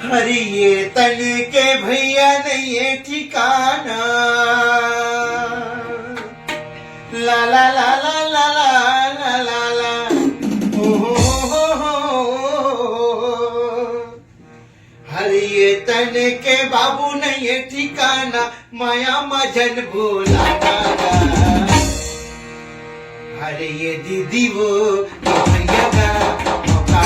हरी ये तन के भैया नहीं ये ठिकाना ला ला ला ला ला ला ला ला ओ हो हरी ये तन के बाबू नहीं ये ठिकाना माया मजन भोला अरे ये दीदी वो भैया का मौका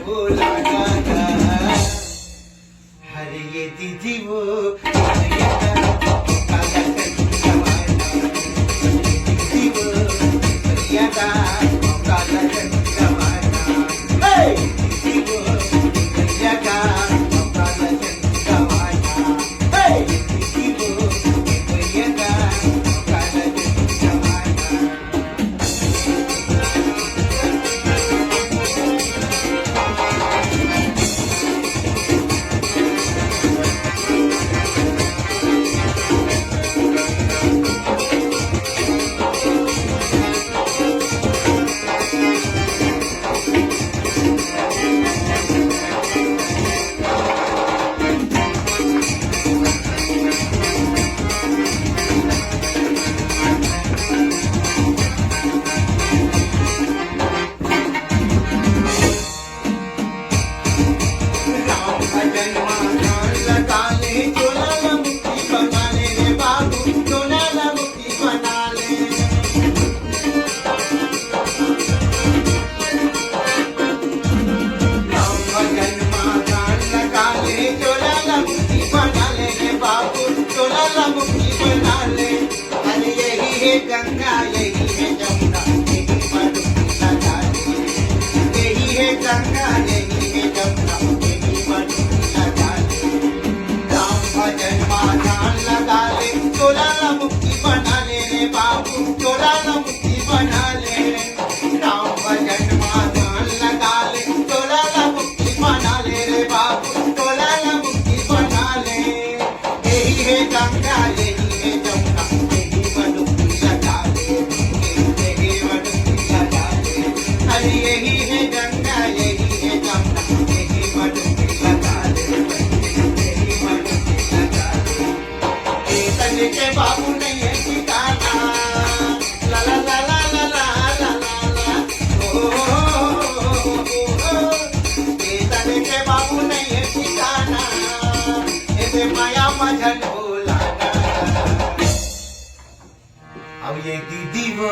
भोला हरे ये दीदी वो गंगा यही है जमुना यही मधुरा डाले यही है गंगा यही है जमुना यही मधुरा डाले राम भजन माधान लगा ले चोला मुक्ति बना ले रे बाबू चोला मुक्ति बना ले राम भजन माधान लगा ले चोला मुक्ति बना ले रे बाबू चोला मुक्ति बना ले यही है गंगा यही है जमुना यही है गंगा यही है जमुना यही मधुरी लगा ले यही मधुरी लगा ले तन के बाबू नहीं है ठिकाना ला ला ला ला ला ला ला ला ओ तन के बाबू नहीं है ठिकाना ऐसे माया मजन भोला अब ये दीदी वो